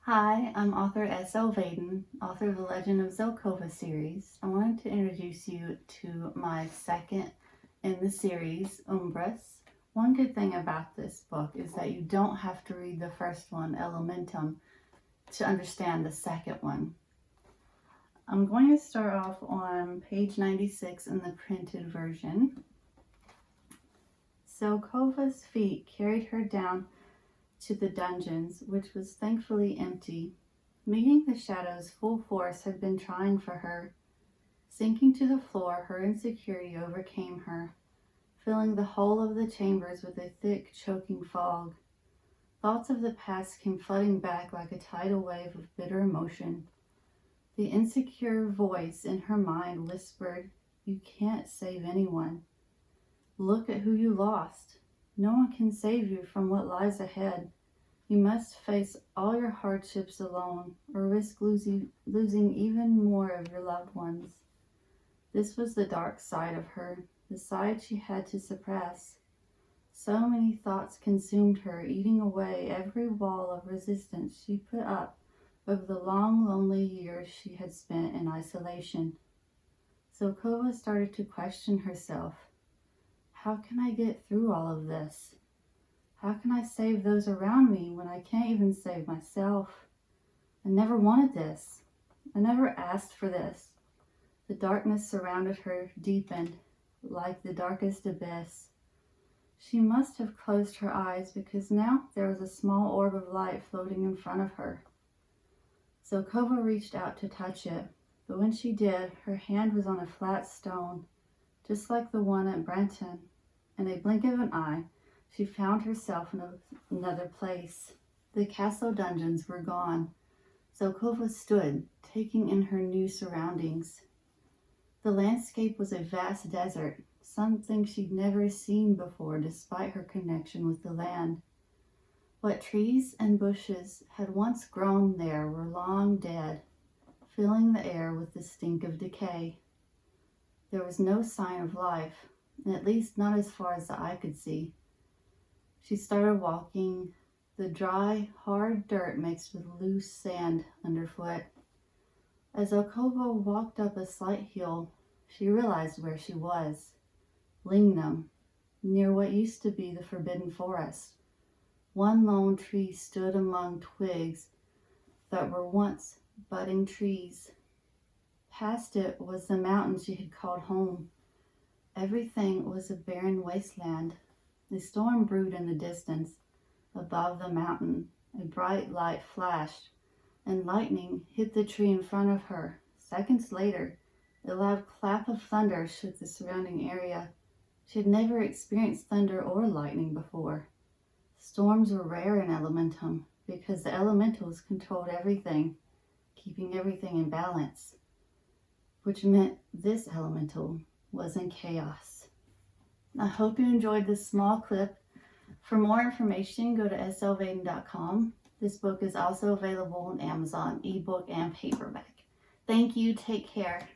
Hi, I'm author S.L. Vaden, author of the Legend of Zelkova series. I wanted to introduce you to my second in the series, Umbras. One good thing about this book is that you don't have to read the first one, Elementum, to understand the second one. I'm going to start off on page 96 in the printed version. Zelkova's feet carried her down to the dungeons, which was thankfully empty. Meeting the shadows full force had been trying for her. Sinking to the floor, her insecurity overcame her, filling the whole of the chambers with a thick, choking fog. Thoughts of the past came flooding back like a tidal wave of bitter emotion. The insecure voice in her mind whispered, "You can't save anyone. Look at who you lost. No one can save you from what lies ahead. You must face all your hardships alone, or risk losing even more of your loved ones." This was the dark side of her, the side she had to suppress. So many thoughts consumed her, eating away every wall of resistance she put up over the long, lonely years she had spent in isolation. Zelkova started to question herself. How can I get through all of this? How can I save those around me when I can't even save myself? I never wanted this. I never asked for this. The darkness surrounded her deepened, like the darkest abyss. She must have closed her eyes because now there was a small orb of light floating in front of her. Zelkova reached out to touch it, but when she did, her hand was on a flat stone, just like the one at Brenton. In a blink of an eye, she found herself in another place. The castle dungeons were gone. Zelkova stood, taking in her new surroundings. The landscape was a vast desert, something she'd never seen before despite her connection with the land. What trees and bushes had once grown there were long dead, filling the air with the stink of decay. There was no sign of life, at least not as far as the eye could see. She started walking, the dry, hard dirt mixed with loose sand underfoot. As Zelkova walked up a slight hill, she realized where she was. Lingnum, near what used to be the Forbidden Forest. One lone tree stood among twigs that were once budding trees. Past it was the mountain she had called home. Everything was a barren wasteland. A storm brewed in the distance. Above the mountain, a bright light flashed, and lightning hit the tree in front of her. Seconds later, a loud clap of thunder shook the surrounding area. She had never experienced thunder or lightning before. Storms were rare in Elementum because the elementals controlled everything, keeping everything in balance, which meant this elemental was in chaos. I hope you enjoyed this small clip. For more information, go to slvaden.com. This book is also available on Amazon, ebook and paperback. Thank you. Take care.